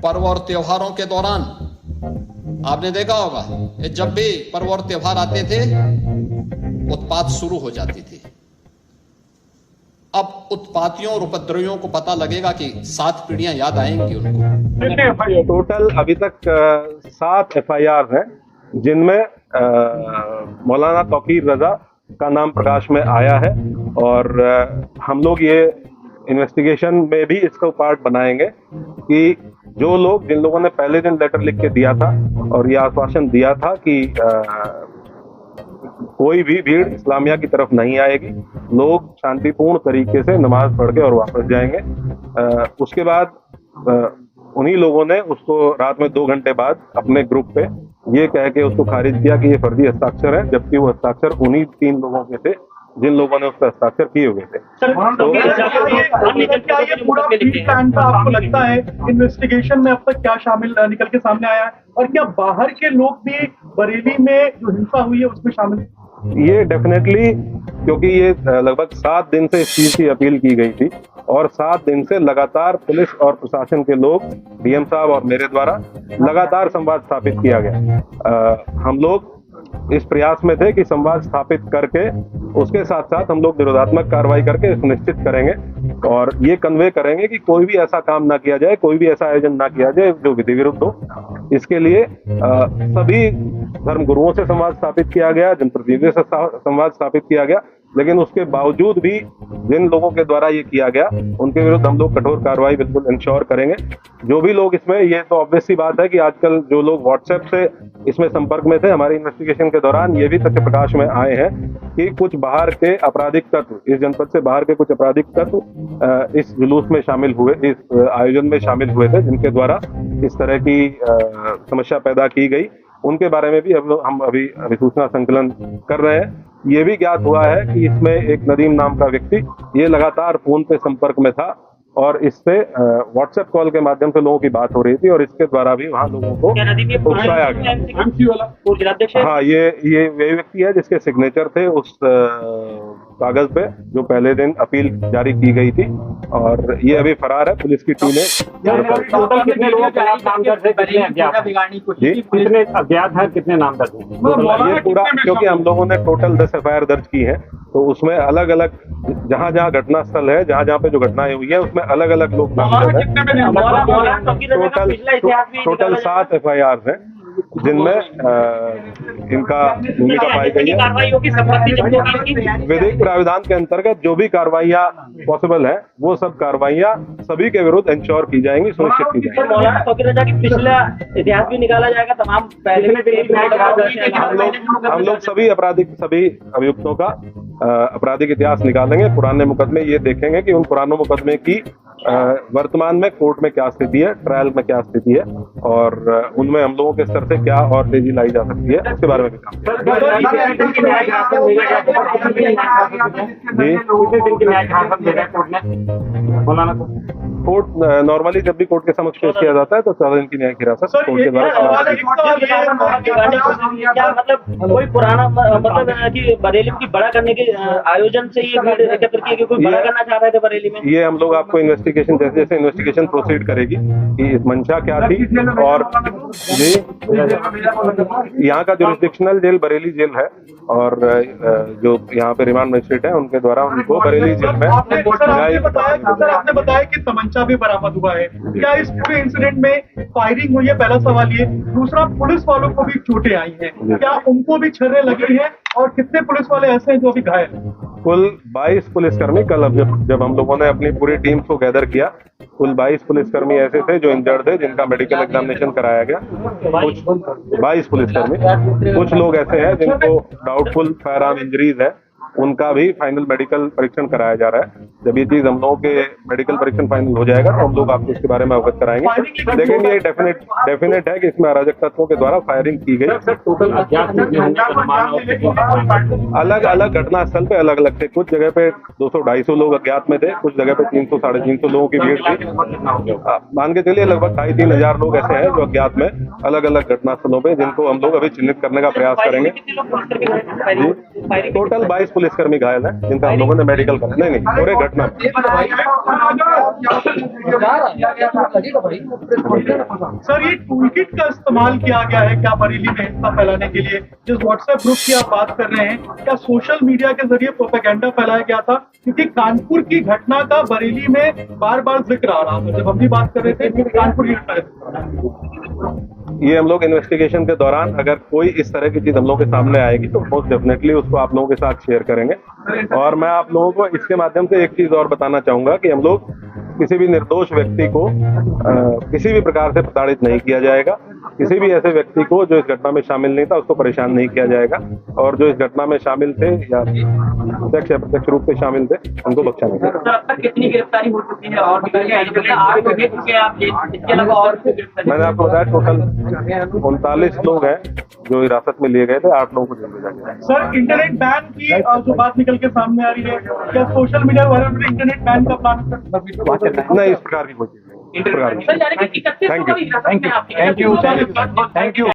पर्व और त्योहारों के दौरान आपने देखा होगा कि जब भी पर्व और त्योहार आते थे उत्पात शुरू हो जाती थी। अब उत्पातियों और उपद्रवियों को पता लगेगा कि 7 पीढ़ियां याद आएंगी उनको। टोटल अभी तक 7 FIR हैं, जिनमें मौलाना तौकीर रजा का नाम प्रकाश में आया है और हम लोग ये इन्वेस्टिगेशन में भी इसको पार्ट बनाएंगे कि जो लोग जिन लोगों ने पहले दिन लेटर लिख के दिया था और ये आश्वासन दिया था कि कोई भी भीड़ इस्लामिया की तरफ नहीं आएगी, लोग शांतिपूर्ण तरीके से नमाज पढ़ के और वापस जाएंगे। उसके बाद उन्हीं लोगों ने उसको रात में 2 घंटे बाद अपने ग्रुप पे ये कह के उसको खारिज किया कि ये फर्जी हस्ताक्षर है, जबकि वो हस्ताक्षर उन्हीं 3 लोगों के थे जिन लोगों ने उस पर हस्ताक्षर किए हुए थे। तो क्या ये पूरा प्लान का आपको लगता है इन्वेस्टिगेशन में अब तक क्या शामिल निकल के सामने आया है, और क्या बाहर के लोग भी बरेली में जो हिंसा हुई है उसमें शामिल? ये डेफिनेटली, क्योंकि ये लगभग 7 दिन से इस चीज की अपील की गई थी और 7 दिन से लगातार पुलिस और प्रशासन के लोग, DM साहब और मेरे द्वारा लगातार संवाद स्थापित किया गया। हम लोग इस प्रयास में थे कि संवाद स्थापित करके उसके साथ साथ हम लोग निरोधात्मक कार्रवाई करके सुनिश्चित करेंगे और ये कन्वे करेंगे कि कोई भी ऐसा काम ना किया जाए, कोई भी ऐसा आयोजन ना किया जाए जो विधि विरुद्ध हो। इसके लिए सभी धर्मगुरुओं से संवाद स्थापित किया गया, जनप्रतिनिधियों से संवाद स्थापित किया गया, लेकिन उसके बावजूद भी जिन लोगों के द्वारा ये किया गया उनके विरुद्ध हम लोग कठोर कार्रवाई बिल्कुल इंश्योर करेंगे। जो भी लोग इसमें, ये तो ऑब्वियस सी बात है कि आजकल जो लोग व्हाट्सएप से इसमें संपर्क में थे, हमारी इन्वेस्टिगेशन के दौरान ये भी तथ्य प्रकाश में आए हैं कि कुछ बाहर के आपराधिक तत्व, इस जनपद से बाहर के कुछ आपराधिक तत्व इस जुलूस में शामिल हुए, इस आयोजन में शामिल हुए थे, जिनके द्वारा इस तरह की समस्या पैदा की गई। उनके बारे में भी हम अभी सूचना संकलन कर रहे हैं। ये भी ज्ञात हुआ है कि इसमें एक नदीम नाम का व्यक्ति ये लगातार फोन पे संपर्क में था और इससे व्हाट्सएप कॉल के माध्यम से लोगों की बात हो रही थी और इसके द्वारा भी वहाँ लोगों को उकसाया गया। हाँ, ये वही व्यक्ति है जिसके सिग्नेचर थे उस कागज पे जो पहले दिन अपील जारी की गई थी और ये अभी फरार है। पुलिस की टीमें टोटल कितने लोगों के नामजद है, कितने अज्ञात हैं, कितने नामजद हैं? ये पूरा, क्योंकि हम लोगों ने टोटल 10 FIR दर्ज की है, तो उसमें अलग अलग जहाँ जहाँ घटना स्थल है, जहाँ जहाँ पे जो घटनाएं हुई है, उसमें अलग अलग लोग नामजद हैं। टोटल 7 FIR हैं जिनमें इनका भूमिका पाई गई है। विधिक प्राविधान के अंतर्गत जो भी कार्रवाइयाँ पॉसिबल है वो सब कार्रवाइयाँ सभी के विरुद्ध इंश्योर की जाएंगी, सुनिश्चित की जाएंगी। मौलाना तौकीर रजा की पिछला इतिहास भी निकाला जाएगा, तमाम पहले हम लोग सभी अभियुक्तों का आपराधिक इतिहास निकालेंगे, पुराने मुकदमे ये देखेंगे कि उन पुरानों मुकदमे की वर्तमान में कोर्ट में क्या स्थिति है, ट्रायल में क्या स्थिति है और उनमें हम लोगों के स्तर से क्या और तेजी लाई जा सकती है, उसके बारे में भी काम कोर्ट नॉर्मली जब भी कोर्ट के समक्ष पेश किया जाता है तो 14 दिन की न्यायिक हिरासत कोर्ट के द्वारा। मतलब कोई पुराना मतलब कि बरेली की बड़ा करने के आयोजन से ये भीड़ एकत्र की, कोई बड़ा करना चाह रहे थे बरेली में? ये हम लोग आपको इन्वेस्टिगेशन जैसे जैसे इन्वेस्टिगेशन प्रोसीड करेगी कि इस मंशा क्या थी और यहाँ का जुरिस्डिक्शनल जेल बरेली जेल है और जो यहाँ पे रिमांड मजिस्ट्रेट है उनके द्वारा उनको बरेली जेल में। आपने बताया कि तमंचा भी बरामद हुआ है, क्या इस पूरे इंसिडेंट में फायरिंग हुई है? पहला सवाल ये। दूसरा, पुलिस वालों को भी चोटें आई हैं, क्या उनको भी छर्रे लगी हैं और कितने पुलिस वाले ऐसे हैं जो अभी घायल हैं? कुल 22 पुलिसकर्मी, कल अब जब हम लोगों ने अपनी पूरी टीम को गैदर किया, कुल 22 पुलिसकर्मी ऐसे थे जो इंजर्ड थे, जिनका मेडिकल एग्जामिनेशन कराया गया। कुछ 22 पुलिसकर्मी, कुछ लोग ऐसे हैं जिनको डाउटफुल फायर आर्म इंजरीज है, उनका भी फाइनल मेडिकल परीक्षण कराया जा रहा है। जब ये चीज हम लोगों के मेडिकल परीक्षण फाइनल हो जाएगा तो हम लोग आपको इसके बारे में अवगत कराएंगे। लेकिन ये डेफिनेट है कि इसमें अराजक तत्वों के द्वारा फायरिंग की गई। अलग अलग घटना स्थल पे अलग अलग थे, कुछ जगह पे 200-250 लोग अज्ञात में थे, कुछ जगह पे 300-350 लोगों की भीड़ थी। मान के चलिए लगभग 2,500-3,000 हजार लोग ऐसे हैं जो अज्ञात में अलग अलग घटना स्थलों पे, जिनको हम लोग अभी चिन्हित करने का प्रयास करेंगे। टोटल 22 पुलिसकर्मी घायल हैं जिनका हम लोगों ने मेडिकल करा। नहीं नहीं, पूरे घटना सर, ये टूल किट का इस्तेमाल किया गया है क्या बरेली में हिंसा फैलाने के लिए? जिस व्हाट्सएप ग्रुप की आप बात कर रहे हैं, क्या सोशल मीडिया के जरिए प्रोपेगेंडा फैलाया गया था? क्योंकि कानपुर की घटना का बरेली में बार बार जिक्र आ रहा था। जब हम भी बात कर रहे थे कानपुर की घटना, ये हम लोग इन्वेस्टिगेशन के दौरान अगर कोई इस तरह की चीज हम लोग के सामने आएगी तो मोस्ट डेफिनेटली उसको आप लोगों के साथ शेयर करेंगे। और मैं आप लोगों को इसके माध्यम से एक चीज और बताना चाहूंगा कि हम लोग किसी भी निर्दोष व्यक्ति को किसी भी प्रकार से प्रताड़ित नहीं किया जाएगा। किसी भी ऐसे व्यक्ति को जो इस घटना में शामिल नहीं था उसको परेशान नहीं किया जाएगा, और जो इस घटना में शामिल थे या प्रत्यक्ष या प्रत्यक्ष रूप से शामिल थे उनको बख्शा नहीं जाएगा। अब तक कितनी गिरफ्तारी हो चुकी है? और इसके अलावा और मैंने आपको बताया टोटल 39 लोग हैं जो हिरासत में लिए गए थे, 8 लोगों को जेल भेजा गया। सर, इंटरनेट बैन की जो बात निकल के सामने आ रही है, क्या सोशल मीडिया वालों ने इंटरनेट बैन का प्लान नहीं, इस प्रकार की कोई चीज नहीं। इस प्रकार की। सर, यानी कि 31 Thank you. को भी हिरासत में आपकी- थैंक यू।